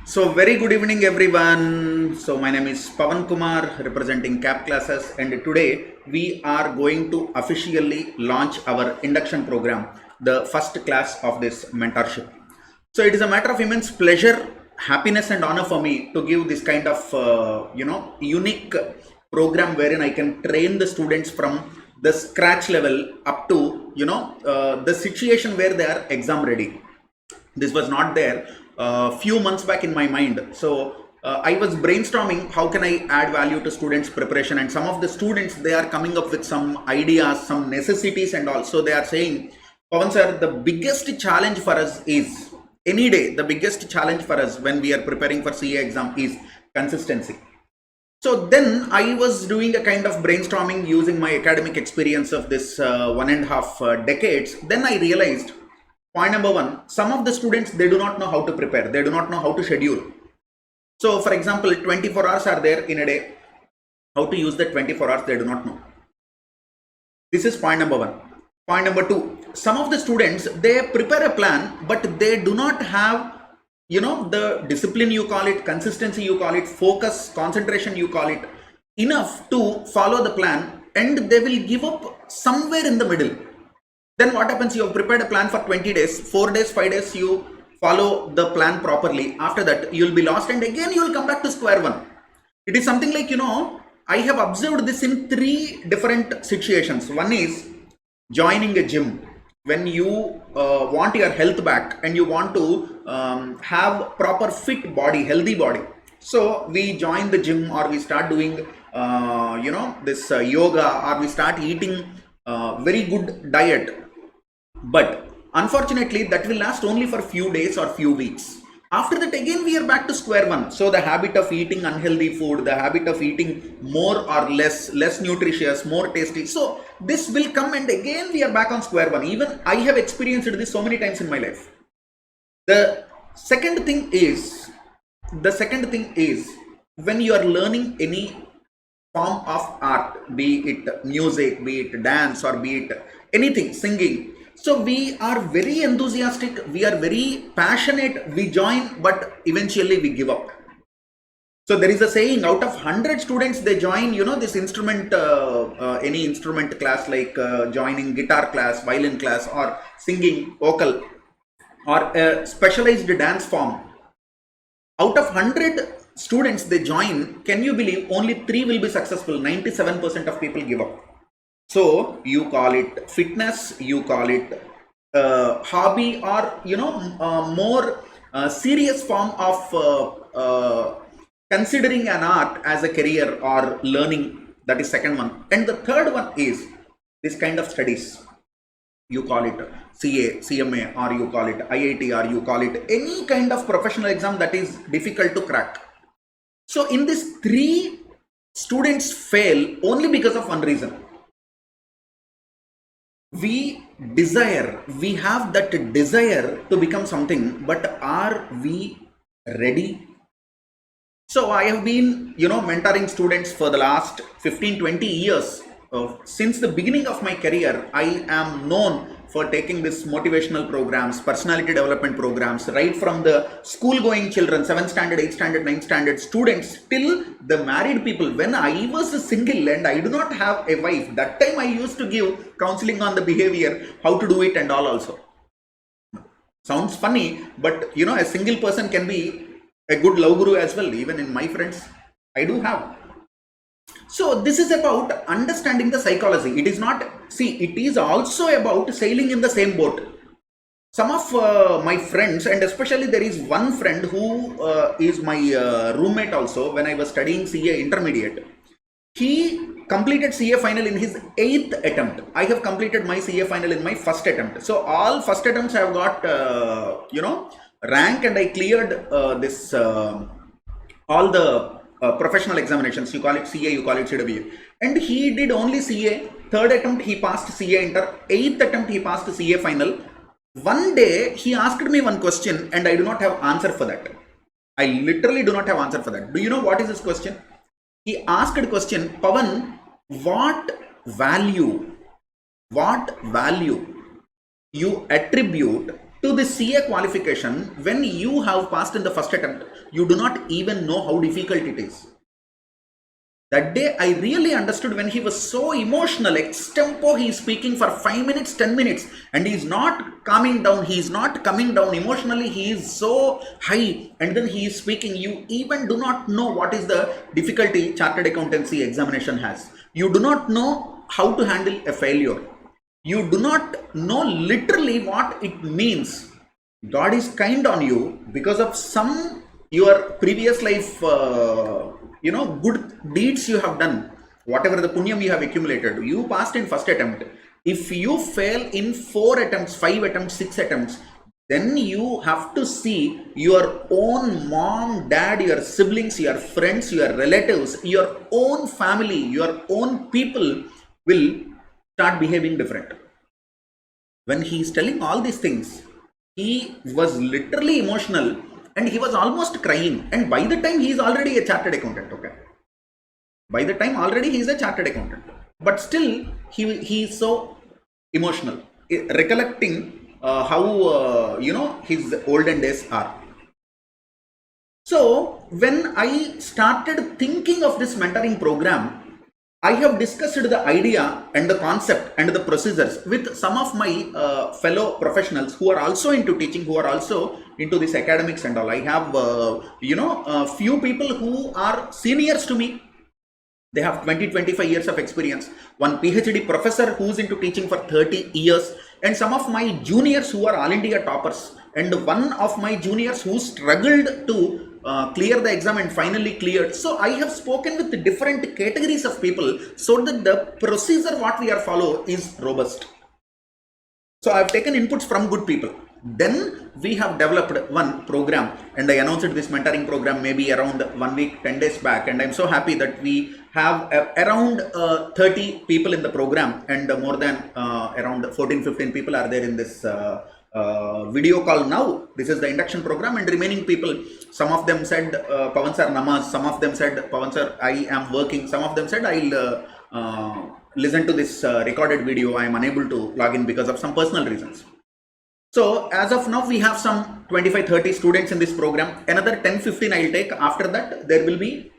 So very good evening everyone. So my name is Pavan Kumar representing CAP classes, and today we are going to officially launch our induction program, the first class of this mentorship. So it is a matter of immense pleasure, happiness and honor for me to give this kind of unique program wherein I can train the students from the scratch level up to the situation where they are exam ready. This was not there few months back in my mind. So I was brainstorming how can I add value to students preparation, and some of the students, they are coming up with some ideas, some necessities, and also they are saying, Pavan sir, the biggest challenge for us is any day, the biggest challenge for us when we are preparing for CA exam is consistency. So then I was doing a kind of brainstorming using my academic experience of this 1.5 decades. Then I realized, point number one, some of the students, they do not know how to prepare. They do not know how to schedule. So for example, 24 hours are there in a day. How to use the 24 hours, they do not know. This is point number one. Point number two, some of the students, they prepare a plan, but they do not have, the discipline, you call it, consistency, you call it, focus, concentration, you call it, enough to follow the plan, and they will give up somewhere in the middle. Then what happens? You have prepared a plan for 20 days, 4 days, 5 days, you follow the plan properly. After that, you will be lost, and again you will come back to square one. It is something like, I have observed this in 3 different situations. One is joining a gym. When you want your health back and you want to have proper fit body, healthy body. So we join the gym, or we start doing, this yoga, or we start eating very good diet. But unfortunately, that will last only for few days or few weeks. After that, again, we are back to square one. So the habit of eating unhealthy food, the habit of eating more or less nutritious, more tasty. So this will come, and again, we are back on square one. Even I have experienced this so many times in my life. The second thing is when you are learning any form of art, be it music, be it dance, or be it anything, singing. So we are very enthusiastic, we are very passionate, we join, but eventually we give up. So there is a saying, out of 100 students, they join, this instrument, any instrument class, like joining guitar class, violin class, or singing, vocal, or a specialized dance form. Out of 100 students they join, can you believe only 3 will be successful? 97% of people give up. So you call it fitness, you call it hobby, or more serious form of considering an art as a career or learning. That is second one. And the third one is this kind of studies. You call it CA, CMA, or you call it IIT, or you call it any kind of professional exam that is difficult to crack. So in this 3, students fail only because of one reason. We have that desire to become something, but are we ready? So I have been, mentoring students for the last 15-20 years. Since the beginning of my career, I am known for taking this motivational programs, personality development programs, right from the school going children, 7th standard, 8th standard, 9th standard students, till the married people. When I was single and I do not have a wife, that time I used to give counseling on the behavior, how to do it and all also. Sounds funny, but a single person can be a good love guru as well. Even in my friends, I do have. So this is about understanding the psychology. It is not, it is also about sailing in the same boat. Some of my friends, and especially there is one friend who is my roommate also when I was studying CA intermediate. He completed CA final in his 8th attempt. I have completed my CA final in my first attempt. So all first attempts I have got, rank, and I cleared this all the professional examinations. You call it CA, you call it CW. And he did only CA. 3rd attempt he passed CA inter. 8th attempt he passed CA final. One day he asked me one question, and I do not have answer for that. I literally do not have answer for that. Do you know what is this question? He asked a question, Pavan, what value you attribute to the CA qualification, when you have passed in the first attempt, you do not even know how difficult it is. That day I really understood when he was so emotional, extempo, he is speaking for 5 minutes, 10 minutes, and he is not calming down, he is not coming down emotionally, he is so high, and then he is speaking. You even do not know what is the difficulty chartered accountancy examination has. You do not know how to handle a failure. You do not know literally what it means. God is kind on you because of some your previous life good deeds you have done, whatever the punyam you have accumulated. You passed in first attempt. If you fail in 4 attempts, 5 attempts, 6 attempts, then you have to see your own mom, dad, your siblings, your friends, your relatives, your own family, your own people will start behaving different. When he is telling all these things, he was literally emotional and he was almost crying. And by the time he is already a chartered accountant, okay? By the time already he is a chartered accountant. But still, he is so emotional, recollecting how, his olden days are. So, when I started thinking of this mentoring program, I have discussed the idea and the concept and the procedures with some of my fellow professionals who are also into teaching, who are also into this academics and all. I have, a few people who are seniors to me. They have 20-25 years of experience. One PhD professor who's into teaching for 30 years. And some of my juniors who are all India toppers. And one of my juniors who struggled to clear the exam and finally cleared. So I have spoken with the different categories of people so that the procedure what we are follow is robust. So I have taken inputs from good people. Then we have developed one program, and I announced this mentoring program maybe around 1 week, 10 days back, and I'm so happy that we have around 30 people in the program, and more than around 14-15 people are there in this video call now. This is the induction program, and remaining people, some of them said Pavan sir namaz, some of them said Pavan sir I am working, some of them said I'll listen to this recorded video. I am unable to log in because of some personal reasons. So as of now we have some 25-30 students in this program. Another 10-15 I'll take. After that there will be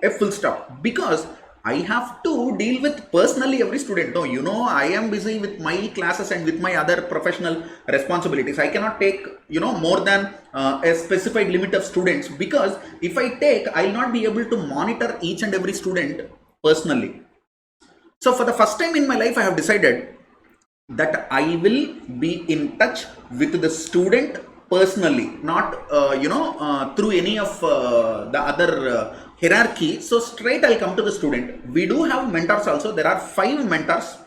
a full stop, because I have to deal with personally every student. No, I am busy with my classes and with my other professional responsibilities. I cannot take, more than a specified limit of students, because if I take, I'll not be able to monitor each and every student personally. So for the first time in my life, I have decided that I will be in touch with the student personally, not, through any of the other hierarchy. So straight I'll come to the student. We do have mentors also. There are 5 mentors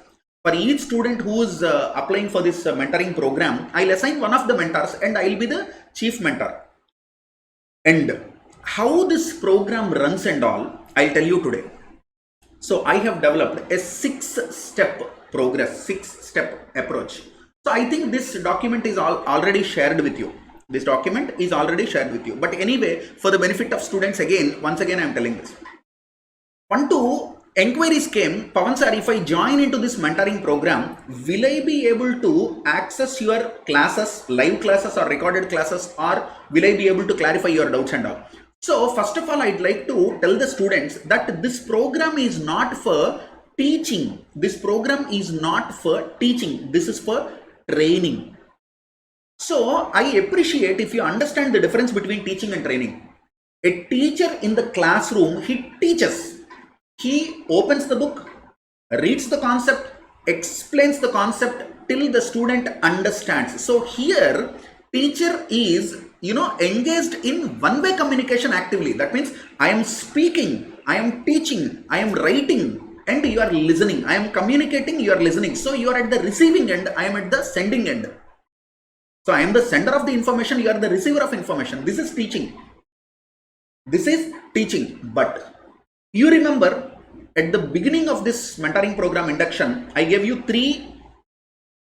for each student who is applying for this mentoring program. I'll assign one of the mentors and I'll be the chief mentor. And how this program runs and all, I'll tell you today. So I have developed a 6-step progress, 6-step approach. So I think this document is already shared with you. This document is already shared with you. But anyway, for the benefit of students, once again I am telling this. 1-2 enquiries came, Pavan sir, if I join into this mentoring program, will I be able to access your classes, live classes or recorded classes, or will I be able to clarify your doubts and all? So first of all, I'd like to tell the students that this program is not for teaching. This program is not for teaching. This is for training. So I appreciate if you understand the difference between teaching and training. A teacher in the classroom, he teaches. He opens the book, reads the concept, explains the concept till the student understands. So here, teacher is, engaged in one-way communication actively. That means I am speaking, I am teaching, I am writing, and you are listening. I am communicating, you are listening. So you are at the receiving end, I am at the sending end. So I am the sender of the information, you are the receiver of information. This is teaching. This is teaching. But you remember at the beginning of this mentoring program induction, I gave you three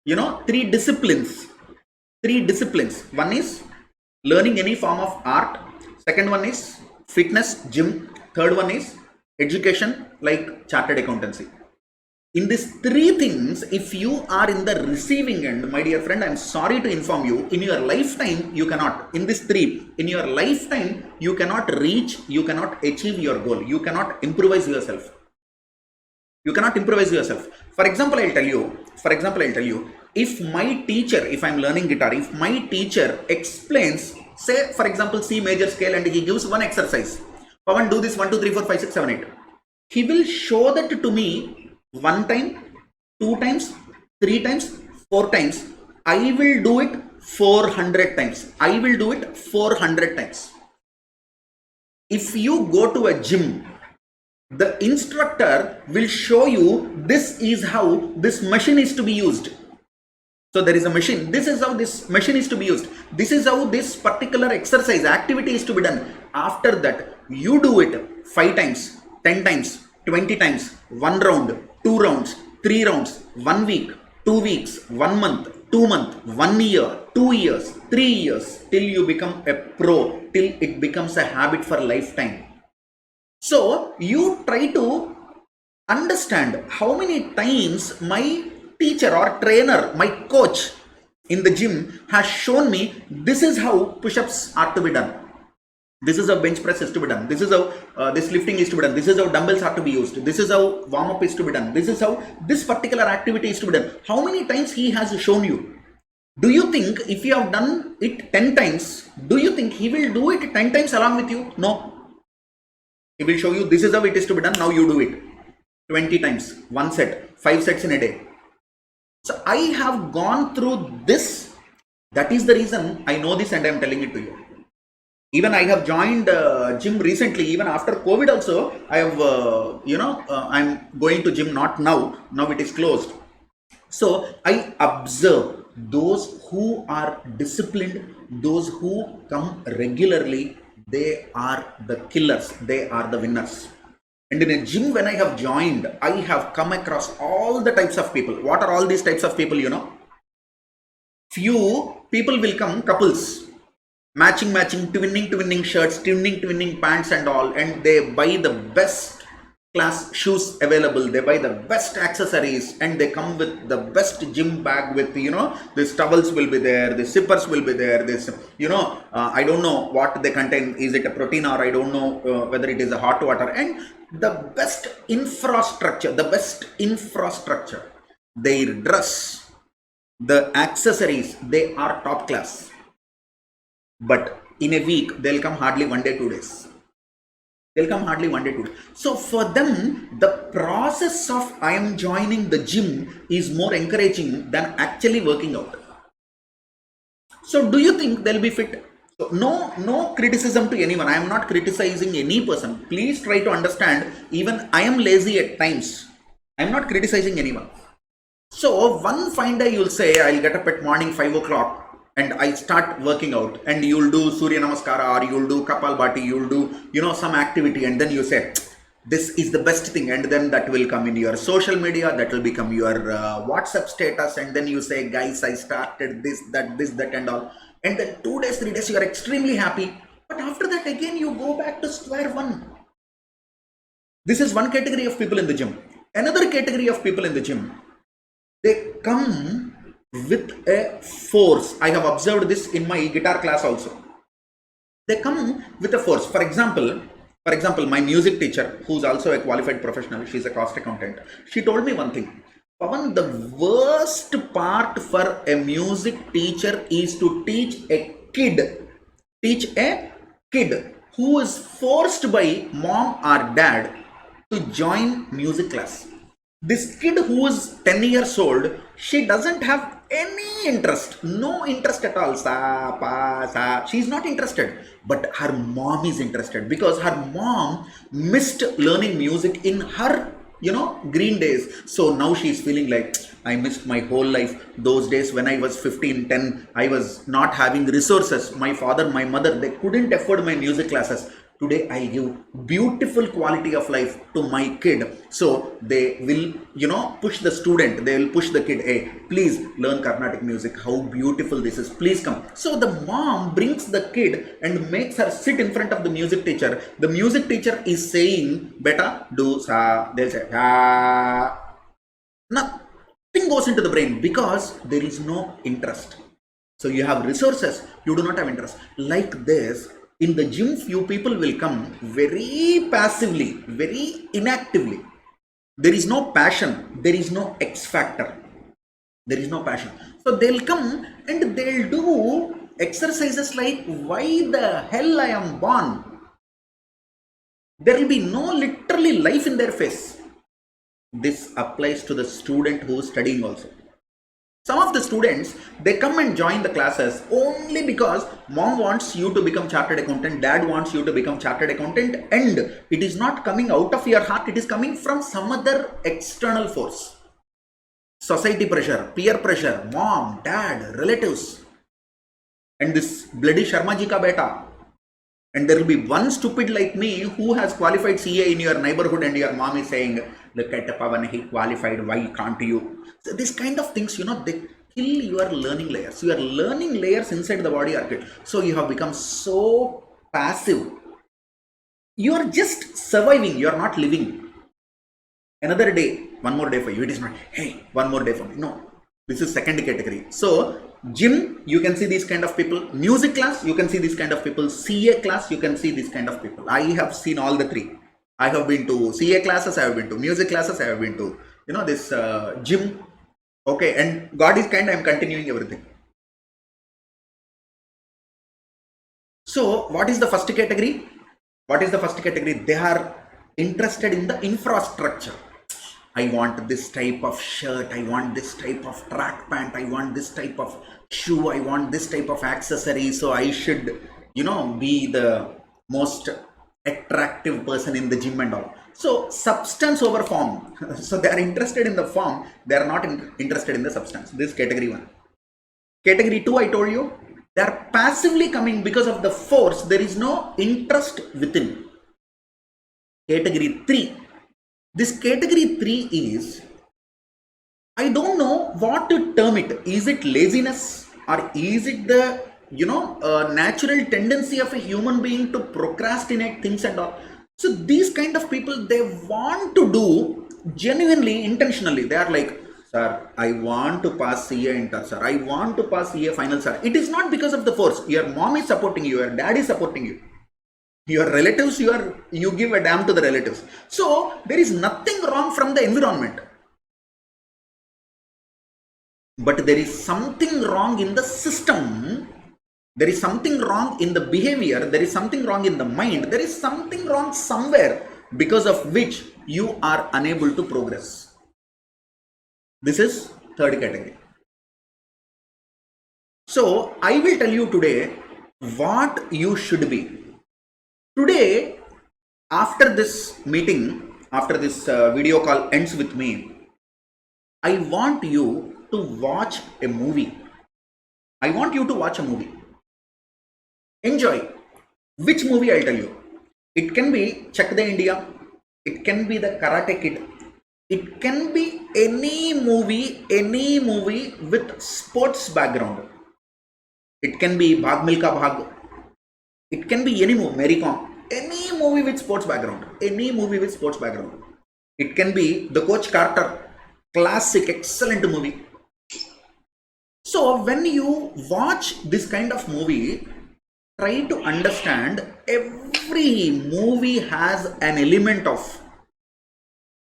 disciplines. 3 disciplines. One is learning any form of art. Second one is fitness, gym. Third one is education like chartered accountancy. In these three things, if you are in the receiving end, my dear friend, I'm sorry to inform you, in your lifetime, you cannot, in these three, in your lifetime, you cannot reach, you cannot achieve your goal. You cannot improvise yourself. You cannot improvise yourself. For example, I'll tell you, if my teacher, if I'm learning guitar, if my teacher explains, say, for example, C major scale, and he gives one exercise, Pavan, do this 1, 2, 3, 4, 5, 6, 7, 8. He will show that to me one time, two times, three times, four times. I will do it 400 times. I will do it 400 times. If you go to a gym, the instructor will show you this is how this machine is to be used. So there is a machine. This is how this machine is to be used. This is how this particular exercise, activity is to be done. After that, you do it 5 times, 10 times, 20 times, 1 round, 2 rounds, 3 rounds, 1 week, 2 weeks, 1 month, 2 months, 1 year, 2 years, 3 years, till you become a pro, till it becomes a habit for lifetime. So you try to understand how many times my teacher or trainer, my coach in the gym has shown me this is how push-ups are to be done. This is how bench press is to be done. This is how this lifting is to be done. This is how dumbbells are to be used. This is how warm-up is to be done. This is how this particular activity is to be done. How many times he has shown you? Do you think if you have done it 10 times, do you think he will do it 10 times along with you? No. He will show you this is how it is to be done. Now you do it 20 times, 1 set, 5 sets in a day. So I have gone through this. That is the reason I know this and I am telling it to you. Even I have joined gym recently, even after COVID also, I have, I'm going to gym, not now. Now it is closed. So I observe those who are disciplined, those who come regularly, they are the killers, they are the winners. And in a gym, when I have joined, I have come across all the types of people. What are all these types of people, you know? Few people will come, couples, matching, twinning shirts, twinning pants and all, and they buy the best class shoes available, they buy the best accessories, and they come with the best gym bag with, these towels will be there, the zippers will be there, this, I don't know what they contain, is it a protein or I don't know whether it is a hot water, and the best infrastructure, their dress, the accessories, they are top class. But in a week, they'll come hardly 1 day, 2 days. So for them, the process of I am joining the gym is more encouraging than actually working out. So do you think they'll be fit? So no criticism to anyone. I am not criticizing any person. Please try to understand, even I am lazy at times. I am not criticizing anyone. So one fine day you'll say, I'll get up at morning 5 o'clock. And I start working out, and you'll do Surya Namaskara, or you'll do Kapalbhati, you'll do, some activity, and then you say, this is the best thing, and then that will come in your social media, that will become your WhatsApp status, and then you say, guys, I started this, that, and all. And then 2 days, 3 days, you are extremely happy. But after that, again, you go back to square one. This is one category of people in the gym. Another category of people in the gym, they come with a force. I have observed this in my guitar class also. They come with a force. For example, my music teacher, who's also a qualified professional, she's a cost accountant. She told me one thing. Pavan, the worst part for a music teacher is to teach a kid who is forced by mom or dad to join music class. This kid who is 10 years old, she doesn't have any interest, no interest at all. She's not interested, but her mom is interested because her mom missed learning music in her, green days. So now she's feeling like, I missed my whole life. Those days when I was 15, 10, I was not having resources. My father, my mother, they couldn't afford my music classes. Today I give beautiful quality of life to my kid. So they will, push the student, they will push the kid, hey, please learn Carnatic music. How beautiful this is. Please come. So the mom brings the kid and makes her sit in front of the music teacher. The music teacher is saying, beta, do sa. They'll say, ah. Nothing goes into the brain because there is no interest. So you have resources, you do not have interest. Like this, in the gym, few people will come very passively, very inactively. There is no passion, there is no X factor, there is no passion. So they'll come and they'll do exercises like, why the hell I am born? There will be no literally life in their face. This applies to the student who is studying also. Some of the students, they come and join the classes only because mom wants you to become chartered accountant, dad wants you to become chartered accountant, and it is not coming out of your heart, it is coming from some other external force. Society pressure, peer pressure, mom, dad, relatives, and this bloody Sharma ji ka beta. And there will be one stupid like me who has qualified CA in your neighborhood and your mom is saying, look at Pavan, he qualified, why can't you? So this kind of things, they kill your learning layers. Your learning layers inside the body are killed. So you have become so passive. You are just surviving, you are not living. Another day, one more day for you. It is not, hey, one more day for me. No, this is second category. So gym, you can see these kind of people. Music class, you can see these kind of people. CA class, you can see these kind of people. I have seen all the three. I have been to CA classes, I have been to music classes, I have been to, this gym. Okay, and God is kind, I am continuing everything. So what is the first category? What is the first category? They are interested in the infrastructure. I want this type of shirt, I want this type of track pant, I want this type of shoe, I want this type of accessory, so I should, be the most attractive person in the gym and all. So substance over form. So they are interested in the form, they are not interested in the substance. This is category 1. Category 2, I told you, they are passively coming because of the force, there is no interest within. Category 3. This category 3 is, I don't know what to term it. Is it laziness or is it the, natural tendency of a human being to procrastinate things and all? So these kind of people, they want to do genuinely, intentionally. They are like, sir, I want to pass CA inter, sir. I want to pass CA final, sir. It is not because of the force. Your mom is supporting you, your dad is supporting you. Your relatives, you give a damn to the relatives. So there is nothing wrong from the environment. But there is something wrong in the system. There is something wrong in the behavior. There is something wrong in the mind. There is something wrong somewhere because of which you are unable to progress. This is third category. So I will tell you today what you should be. Today, after this meeting, after this video call ends with me, I want you to watch a movie. I want you to watch a movie. Enjoy. Which movie I'll tell you? It can be Check the India. It can be the Karate Kid. It can be any movie with sports background. It can be Bhag Milka Bhag. It can be any movie, Mary Com, any movie with sports background, any movie with sports background. It can be The Coach Carter, classic, excellent movie. So when you watch this kind of movie, try to understand every movie has an element of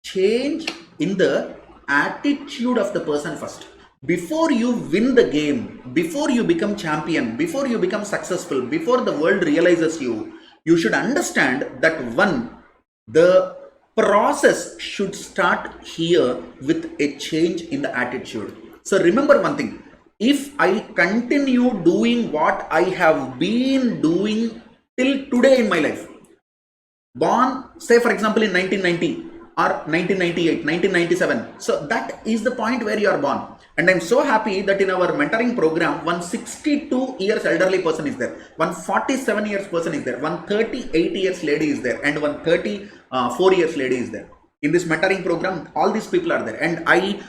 change in the attitude of the person first. Before you win the game, before you become champion, before you become successful, before the world realizes you, you should understand that the process should start here with a change in the attitude. So remember one thing, if I continue doing what I have been doing till today in my life, born, say for example in 1990 or 1998, 1997, so that is the point where you are born. And I'm so happy that in our mentoring program, one 62 years elderly person is there, one 47 years person is there, one 38 years lady is there, and one 34 years lady is there. In this mentoring program, all these people are there. And I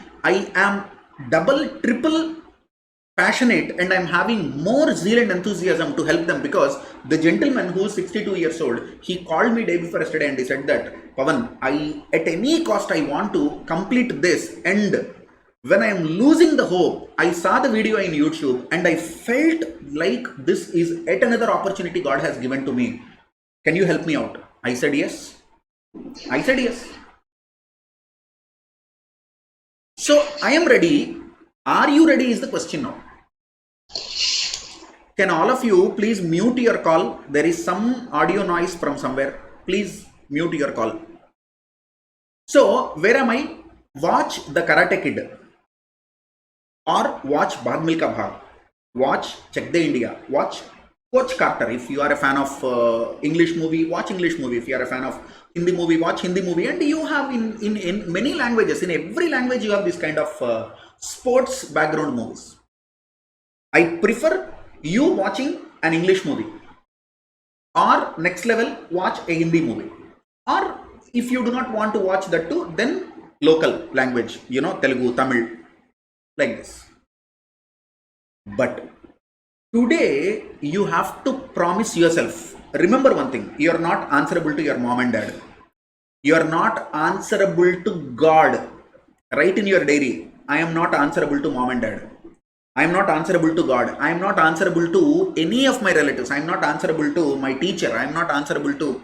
am double, triple passionate and I'm having more zeal and enthusiasm to help them, because the gentleman who is 62 years old, he called me day before yesterday and he said that, Pavan, at any cost I want to complete this, and when I am losing the hope, I saw the video in YouTube and I felt like this is yet another opportunity God has given to me. Can you help me out? I said yes. I said yes. So I am ready. Are you ready is the question now. Can all of you please mute your call? There is some audio noise from somewhere. Please mute your call. So where am I? Watch the Karate Kid. Or watch Bhag Milka Bhag. Watch Check the India. Watch Coach Carter. If you are a fan of English movie, watch English movie. If you are a fan of Hindi movie, watch Hindi movie. And you have in many languages, in every language you have this kind of sports background movies. I prefer you watching an English movie, or next level watch a Hindi movie, or if you do not want to watch that too, then local language, Telugu, Tamil, like this. But today you have to promise yourself, remember one thing, you are not answerable to your mom and dad, you are not answerable to God. Write in your diary, I am not answerable to mom and dad, I am not answerable to God, I am not answerable to any of my relatives, I am not answerable to my teacher, I am not answerable to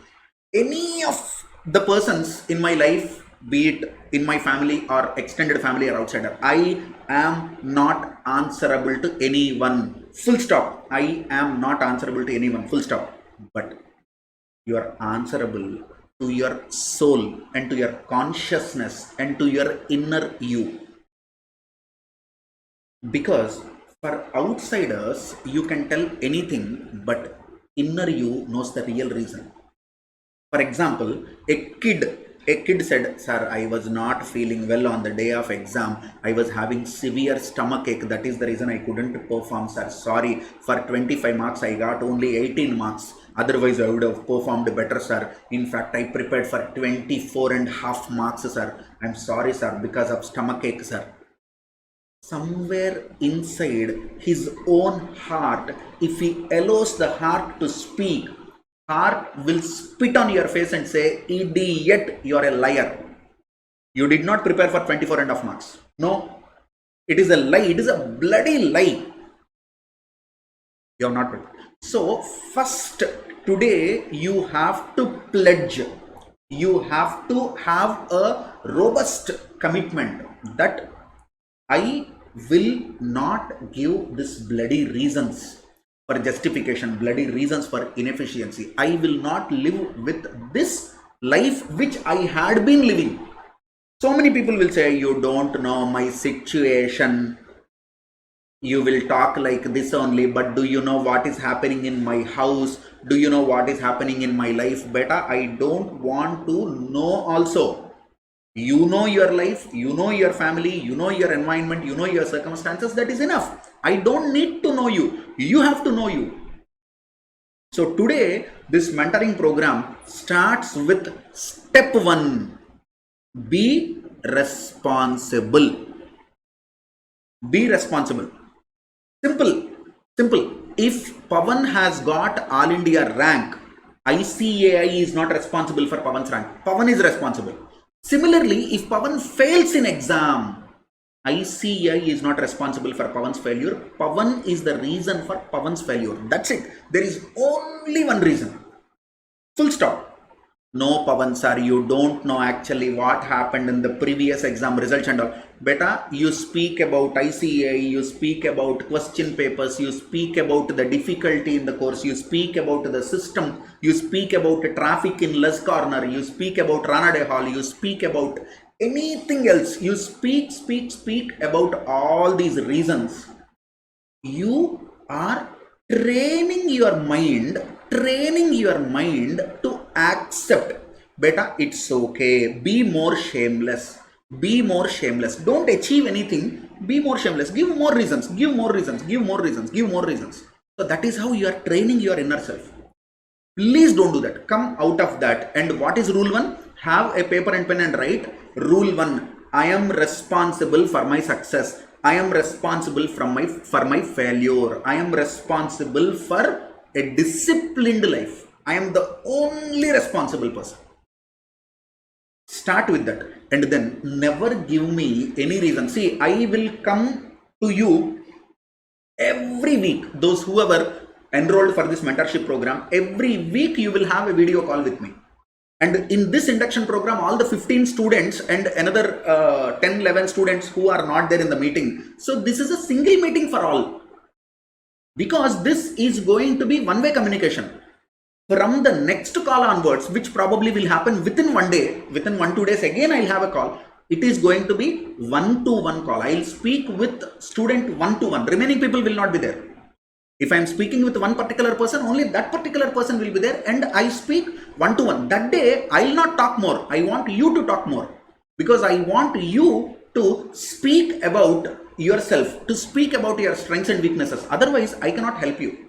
any of the persons in my life, be it in my family or extended family or outsider. I am not answerable to anyone. Full stop. I am not answerable to anyone. Full stop. But you are answerable to your soul and to your consciousness and to your inner you. Because for outsiders, you can tell anything, but inner you knows the real reason. For example, a kid said, sir, I was not feeling well on the day of exam. I was having severe stomach ache. That is the reason I couldn't perform, sir. Sorry, for 25 marks, I got only 18 marks. Otherwise, I would have performed better, sir. In fact, I prepared for 24.5 marks, sir. I'm sorry, sir, because of stomach ache, sir. Somewhere inside his own heart, if he allows the heart to speak, heart will spit on your face and say, idiot, you are a liar. You did not prepare for 24.5 marks. No, it is a lie. It is a bloody lie. You have not prepared. So first, today you have to pledge. You have to have a robust commitment that I will not give this bloody reasons for justification, bloody reasons for inefficiency. I will not live with this life which I had been living. So many people will say, you don't know my situation. You will talk like this only, but do you know what is happening in my house? Do you know what is happening in my life? Beta, I don't want to know also. You know your life, you know your family, you know your environment, you know your circumstances. That is enough. I don't need to know you. You have to know you. So today, this mentoring program starts with step 1. Be responsible. Be responsible. Simple. If Pavan has got All India rank, ICAI is not responsible for Pavan's rank. Pavan is responsible. Similarly, if Pavan fails in exam, ICAI is not responsible for Pavan's failure. Pavan is the reason for Pavan's failure. That's it. There is only one reason. Full stop. No, Pavan sir, you don't know actually what happened in the previous exam results and all. Beta, you speak about ICAI, you speak about question papers, you speak about the difficulty in the course, you speak about the system, you speak about traffic in Les Corner, you speak about Ranade Hall, you speak about anything else. You speak about all these reasons. You are training your mind to accept. Beta, it's okay. Be more shameless. Don't achieve anything. Be more shameless. Give more reasons. So that is how you are training your inner self. Please don't do that. Come out of that. And what is rule 1? Have a paper and pen and write. Rule 1. I am responsible for my success. I am responsible for my failure. I am responsible for a disciplined life. I am the only responsible person. Start with that, and then never give me any reason. See, I will come to you every week. Those who ever enrolled for this mentorship program, every week you will have a video call with me. And in this induction program, all the 15 students and another 10, 11 students who are not there in the meeting. So this is a single meeting for all, because this is going to be one-way communication. From the next call onwards, which probably will happen within 1 day, within 1-2 days, again I'll have a call. It is going to be one-to-one call. I'll speak with student one-to-one. Remaining people will not be there. If I'm speaking with one particular person, only that particular person will be there, and I speak one-to-one. That day, I'll not talk more. I want you to talk more, because I want you to speak about yourself, to speak about your strengths and weaknesses. Otherwise, I cannot help you.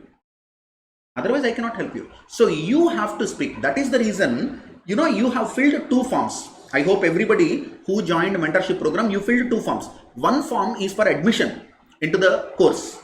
So you have to speak. That is the reason, you have filled 2 forms. I hope everybody who joined mentorship program, you filled 2 forms. One form is for admission into the course.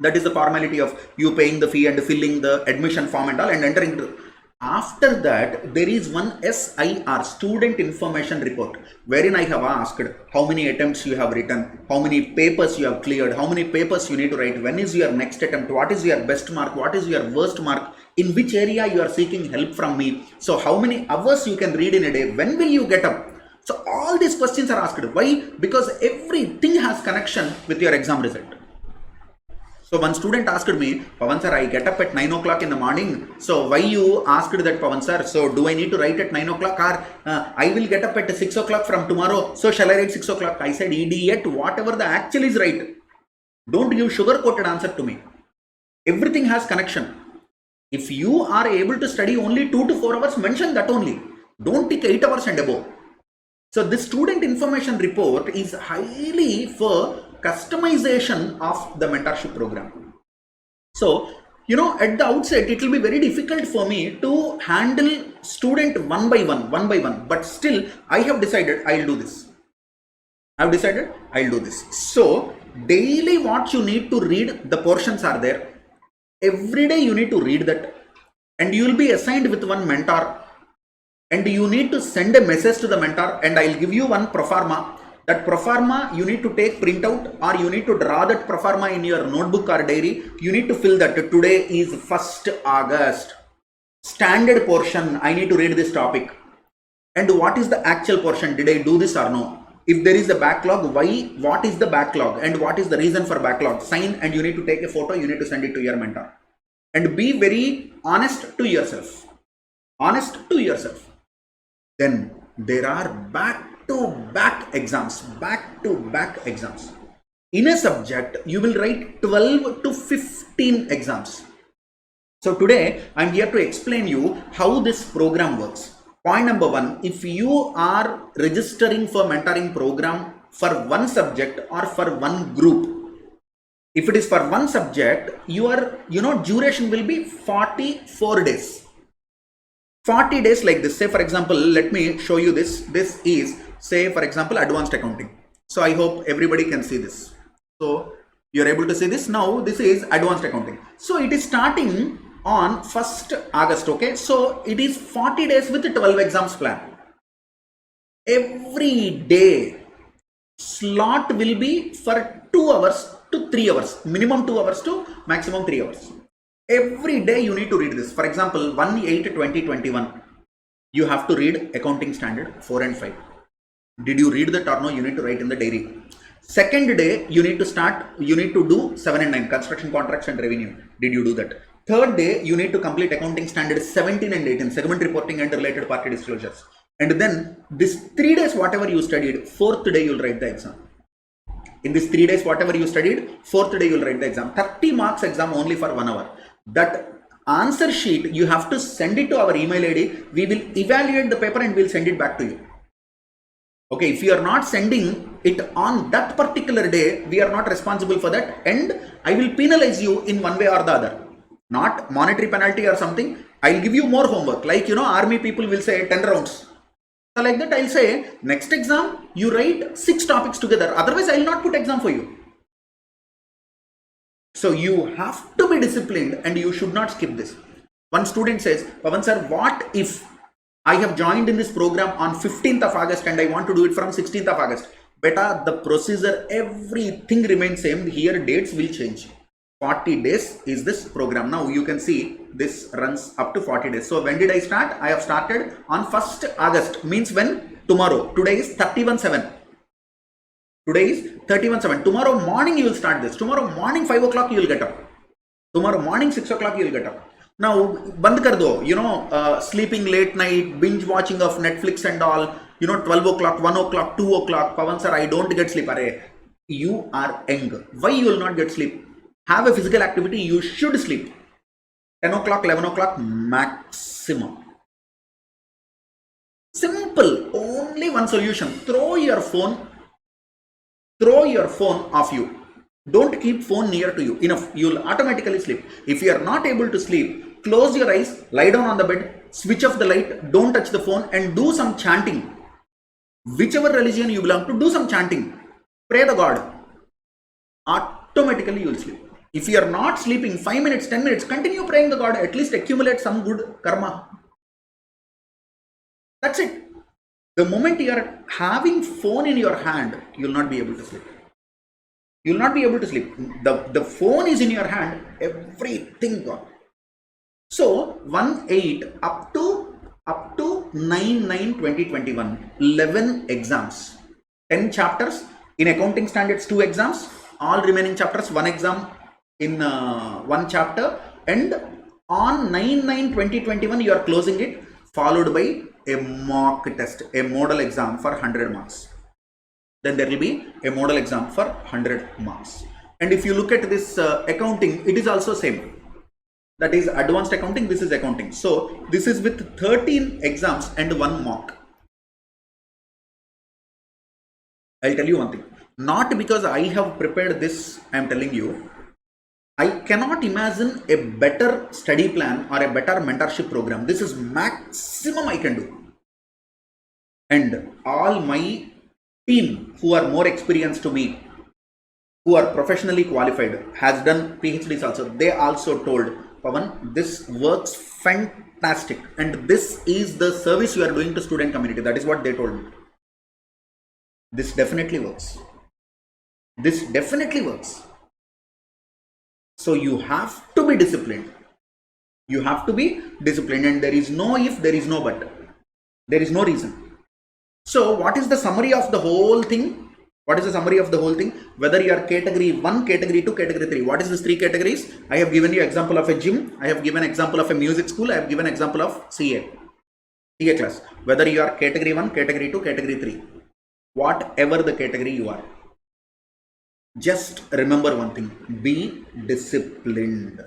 That is the formality of you paying the fee and filling the admission form and all and entering into. After that, there is one SIR, Student Information Report, wherein I have asked how many attempts you have written, how many papers you have cleared, how many papers you need to write, when is your next attempt, what is your best mark, what is your worst mark, in which area you are seeking help from me, so how many hours you can read in a day, when will you get up. So all these questions are asked. Why? Because everything has connection with your exam result. So one student asked me, Pavan sir, I get up at 9 o'clock in the morning. So why you asked that, Pavan sir? So do I need to write at 9 o'clock, or I will get up at 6 o'clock from tomorrow. So shall I write 6 o'clock? I said, idiot, whatever the actual is right. Don't give sugar-coated answer to me. Everything has connection. If you are able to study only 2 to 4 hours, mention that only. Don't take 8 hours and above. So this student information report is highly for customization of the mentorship program. So, at the outset, it will be very difficult for me to handle student one by one, but still I have decided I'll do this. So, daily what you need to read, the portions are there. Every day you need to read that, and you will be assigned with one mentor, and you need to send a message to the mentor, and I'll give you one proforma. That proforma you need to take printout, or you need to draw that proforma in your notebook or diary. You need to fill that. Today is 1st August. Standard portion, I need to read this topic. And what is the actual portion? Did I do this or no? If there is a backlog, why? What is the backlog? And what is the reason for backlog? Sign, and you need to take a photo. You need to send it to your mentor. And be very honest to yourself. Then there are back-to-back exams. In a subject, you will write 12 to 15 exams. So today, I am here to explain you how this program works. Point number 1, if you are registering for mentoring program for one subject or for one group, if it is for one subject, your duration will be 44 days. 40 days like this. Say for example, let me show you this. This is, say for example, advanced accounting. So I hope everybody can see this. So you are able to see this. Now this is advanced accounting. So it is starting on 1st August. Okay. So it is 40 days with 12 exams plan. Every day slot will be for 2 hours to 3 hours. Minimum 2 hours to maximum 3 hours. Every day you need to read this. For example, 1/8/2021, you have to read accounting standard 4 and 5. Did you read that or no? You need to write in the diary. Second day, you need to do 7 and 9, construction contracts and revenue. Did you do that? Third day, you need to complete accounting standard 17 and 18, segment reporting and related party disclosures. And then this 3 days, whatever you studied, 4th day you'll write the exam. In this 3 days, whatever you studied, 4th day you'll write the exam. 30 marks exam only for 1 hour. That answer sheet, you have to send it to our email ID. We will evaluate the paper and we'll send it back to you. Okay, if you are not sending it on that particular day, we are not responsible for that, and I will penalize you in one way or the other. Not monetary penalty or something. I'll give you more homework. Like, army people will say 10 rounds. So like that, I'll say next exam, you write 6 topics together. Otherwise, I'll not put exam for you. So you have to be disciplined and you should not skip this. One student says, Pavan sir, what if I have joined in this program on 15th of August and I want to do it from 16th of August? Beta, the procedure, everything remains same. Here dates will change. 40 days is this program. Now you can see this runs up to 40 days. So when did I start? I have started on 1st August. Means when? Tomorrow. Today is 31/7. Today is 31/7. Tomorrow morning you will start this. Tomorrow morning 5 o'clock you will get up. Tomorrow morning 6 o'clock you will get up. Now, band kar do, sleeping late night, binge watching of Netflix and all, 12 o'clock, 1 o'clock, 2 o'clock, Pavan sir, I don't get sleep. Array, you are young. Why you will not get sleep? Have a physical activity, you should sleep. 10 o'clock, 11 o'clock maximum. Simple, only one solution. Throw your phone off you. Don't keep phone near to you. Enough. You will automatically sleep. If you are not able to sleep, close your eyes, lie down on the bed, switch off the light, don't touch the phone and do some chanting. Whichever religion you belong to, do some chanting. Pray the God. Automatically you will sleep. If you are not sleeping 5 minutes, 10 minutes, continue praying the God. At least accumulate some good karma. That's it. The moment you are having phone in your hand, you will not be able to sleep. You will not be able to sleep. The phone is in your hand, everything gone. So 1/8 up to 9/9/2021, 11 exams, 10 chapters. In accounting standards, 2 exams. All remaining chapters, 1 exam in 1 chapter. And on 9/9/2021, you are closing it, followed by a mock test, a model exam for 100 marks. Then there will be a model exam for 100 marks. And if you look at this accounting, it is also same. That is advanced accounting, this is accounting. So this is with 13 exams and 1 mock. I'll tell you one thing. Not because I have prepared this, I am telling you. I cannot imagine a better study plan or a better mentorship program. This is maximum I can do. And all my team who are more experienced to me, who are professionally qualified, has done PhDs also. They also told, Pavan, this works fantastic. And this is the service you are doing to student community. That is what they told me. This definitely works. This definitely works. So you have to be disciplined. You have to be disciplined, and there is no if, there is no but. There is no reason. So what is the summary of the whole thing? What is the summary of the whole thing? Whether you are category 1, category 2, category 3. What is these 3 categories? I have given you example of a gym. I have given example of a music school. I have given example of CA class. Whether you are category 1, category 2, category 3. Whatever the category you are. Just remember one thing. Be disciplined.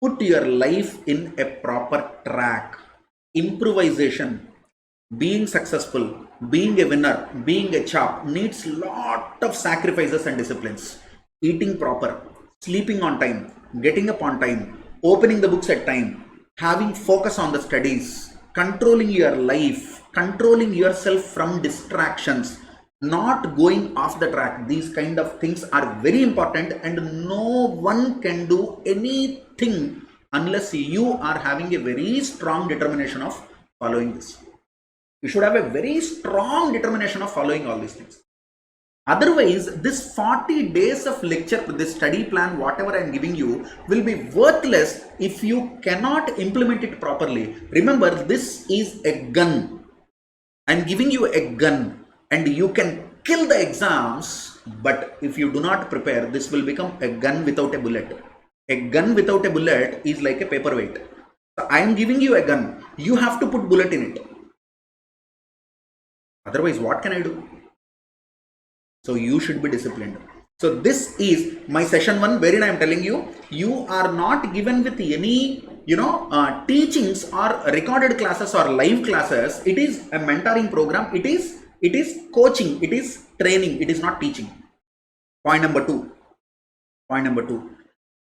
Put your life in a proper track. Improvisation. Being successful, being a winner, being a chap needs lot of sacrifices and disciplines. Eating proper, sleeping on time, getting up on time, opening the books at time, having focus on the studies, controlling your life, controlling yourself from distractions, not going off the track. These kind of things are very important, and no one can do anything unless you are having a very strong determination of following this. You should have a very strong determination of following all these things. Otherwise, this 40 days of lecture, this study plan, whatever I am giving you, will be worthless if you cannot implement it properly. Remember, this is a gun. I am giving you a gun, and you can kill the exams, but if you do not prepare, this will become a gun without a bullet. A gun without a bullet is like a paperweight. So I am giving you a gun. You have to put bullet in it. Otherwise, what can I do? So you should be disciplined. So this is my session 1, wherein I am telling you, you are not given with any, teachings or recorded classes or live classes. It is a mentoring program. It is coaching. It is training. It is not teaching. Point number 2.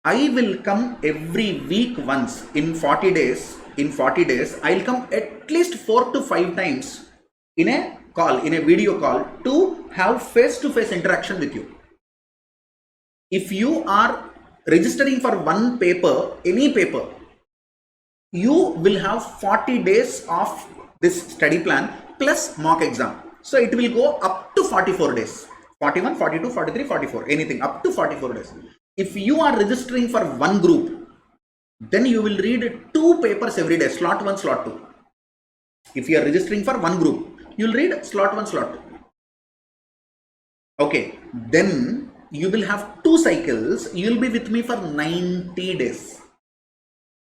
I will come every week once in 40 days. In 40 days, I will come at least 4 to 5 times in a call, in a video call, to have face-to-face interaction with you. If you are registering for one paper, any paper, you will have 40 days of this study plan plus mock exam. So it will go up to 44 days. 41, 42, 43, 44, anything up to 44 days. If you are registering for one group, then you will read 2 papers every day, slot 1, slot 2. If you are registering for one group, you will read slot 1, slot 2. Okay, then you will have 2 cycles. You will be with me for 90 days.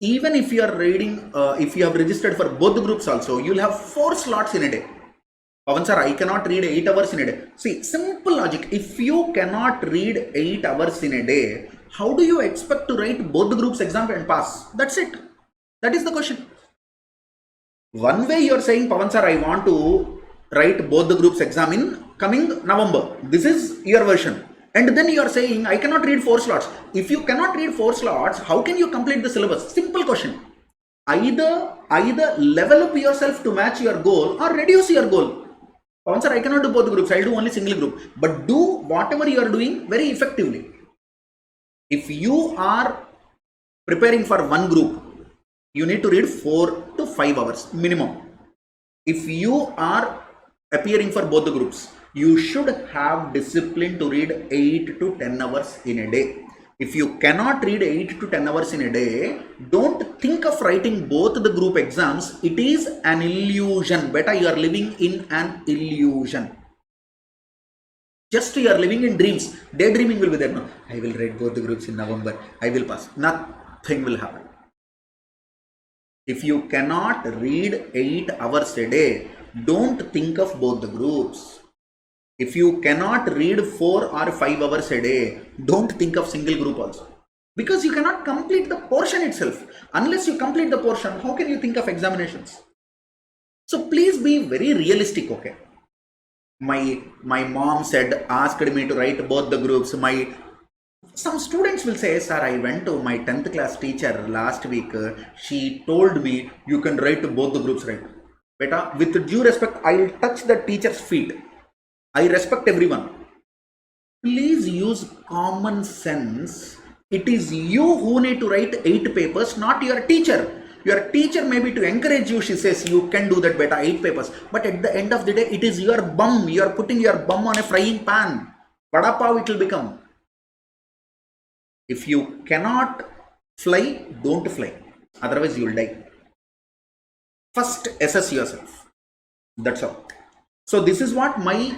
Even if you are reading, if you have registered for both the groups also, you will have 4 slots in a day. Pavan sir, I cannot read 8 hours in a day. See, simple logic. If you cannot read 8 hours in a day, how do you expect to write both the groups exam and pass? That's it. That is the question. One way you are saying, Pavan sir, I want to write both the groups exam in coming November. This is your version. And then you are saying, I cannot read 4 slots. If you cannot read 4 slots, how can you complete the syllabus? Simple question. Either level up yourself to match your goal or reduce your goal. Pavan sir, I cannot do both groups. I will do only single group. But do whatever you are doing very effectively. If you are preparing for one group, you need to read 4 to 5 hours minimum. If you are appearing for both the groups, you should have discipline to read 8 to 10 hours in a day. If you cannot read 8 to 10 hours in a day, don't think of writing both the group exams. It is an illusion. Beta, you are living in an illusion. Just you are living in dreams. Daydreaming will be there. No, I will write both the groups in November. I will pass. Nothing will happen. If you cannot read 8 hours a day, don't think of both the groups. If you cannot read 4 or 5 hours a day, don't think of single group also. Because you cannot complete the portion itself. Unless you complete the portion, how can you think of examinations? So please be very realistic, okay? My mom asked me to write both the groups. Some students will say, sir, I went to my 10th class teacher last week. She told me you can write both the groups, right? Beta, with due respect, I will touch the teacher's feet. I respect everyone. Please use common sense. It is you who need to write 8 papers, not your teacher. Your teacher may be to encourage you. She says you can do that, beta, 8 papers. But at the end of the day, it is your bum. You are putting your bum on a frying pan. Vada pav it will become. If you cannot fly, don't fly. Otherwise, you will die. First, assess yourself. That's all. So this is what my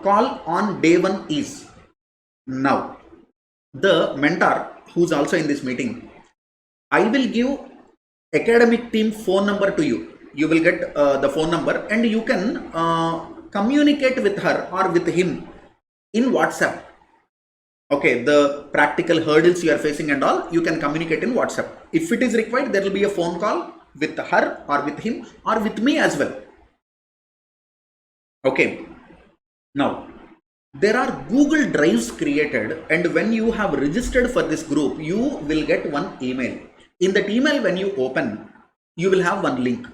call on day 1 is. Now, the mentor who's also in this meeting, I will give academic team phone number to you. You will get the phone number and you can communicate with her or with him in WhatsApp. Okay, the practical hurdles you are facing and all, you can communicate in WhatsApp. If it is required, there will be a phone call with her or with him or with me as well. Okay. Now, there are Google Drives created, and when you have registered for this group, you will get one email. In that email, when you open, you will have one link.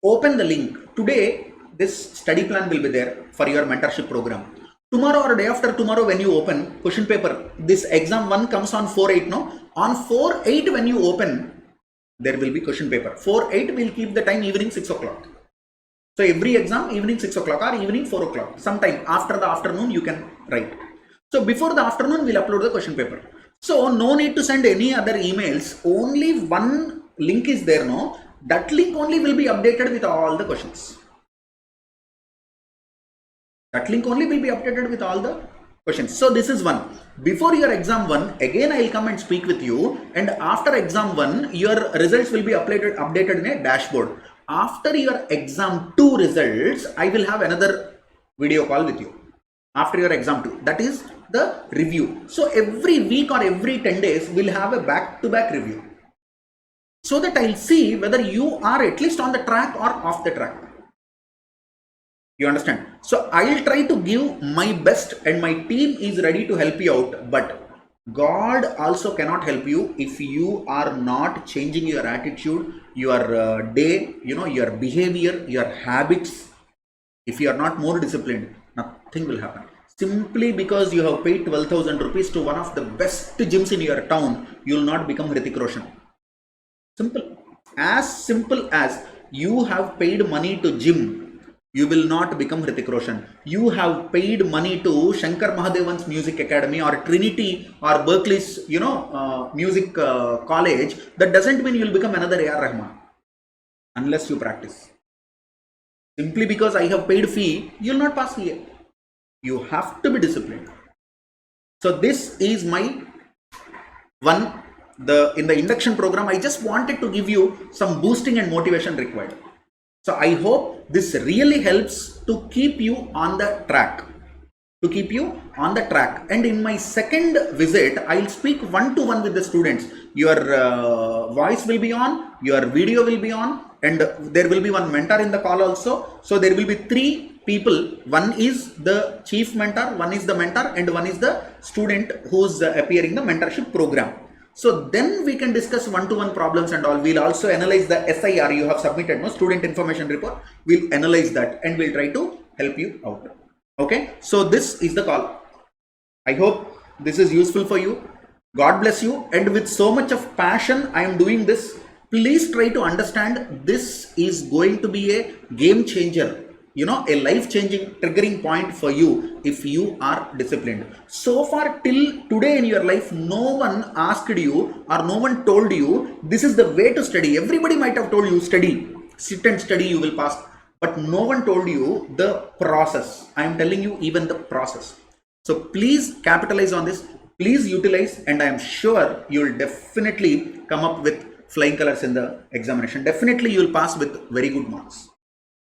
Open the link. Today, this study plan will be there for your mentorship program. Tomorrow or day after tomorrow, when you open question paper, this exam 1 comes on 4/8, no? On 4/8, when you open, there will be question paper. 4/8 will keep the time evening 6 o'clock. So every exam evening 6 o'clock or evening 4 o'clock. Sometime after the afternoon you can write. So before the afternoon we'll upload the question paper. So no need to send any other emails. Only one link is there, no? That link only will be updated with all the questions. That link only will be updated with all the questions. So this is one. Before your exam 1, again I will come and speak with you, and after exam 1, your results will be updated in a dashboard. After your exam 2 results, I will have another video call with you. After your exam 2, that is the review. So every week or every 10 days, we'll have a back-to-back review. So that I'll see whether you are at least on the track or off the track. You understand? So I'll try to give my best and my team is ready to help you out. But God also cannot help you if you are not changing your attitude, your day, your behavior, your habits. If you are not more disciplined, nothing will happen. Simply because you have paid 12,000 rupees to one of the best gyms in your town, you will not become Hrithik Roshan. Simple. As simple as you have paid money to gym, you will not become Hrithik Roshan. You have paid money to Shankar Mahadevan's Music Academy or Trinity or Berkeley's, music college. That doesn't mean you will become another A.R. Rahman unless you practice. Simply because I have paid fee, you will not pass here. You have to be disciplined. So this is my one. In the induction program, I just wanted to give you some boosting and motivation required. So I hope this really helps to keep you on the track. And in my second visit, I'll speak one-to-one with the students. Your voice will be on, your video will be on, and there will be one mentor in the call also. So there will be 3 people. One is the chief mentor, one is the mentor, and one is the student who's appearing the mentorship program. So then we can discuss one-to-one problems and all. We'll also analyze the SIR you have submitted, no, student information report. We'll analyze that and we'll try to help you out. Okay, so this is the call. I hope this is useful for you. God bless you. And with so much of passion, I am doing this. Please try to understand this is going to be a game changer. A life-changing triggering point for you if you are disciplined. So far till today in your life, no one asked you or no one told you this is the way to study. Everybody might have told you study, sit and study, you will pass. But no one told you the process. I am telling you even the process. So please capitalize on this. Please utilize, and I am sure you will definitely come up with flying colors in the examination. Definitely you will pass with very good marks.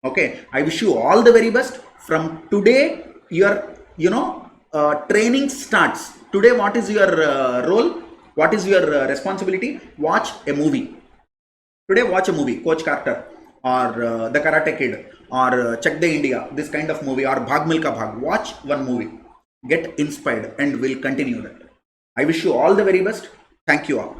Okay, I wish you all the very best. From today, your training starts. Today, what is your role? What is your responsibility? Watch a movie. Today, watch a movie, Coach Carter or The Karate Kid or Check the India, this kind of movie, or Bhag Milka Bhag. Watch one movie. Get inspired and we'll continue that. I wish you all the very best. Thank you all.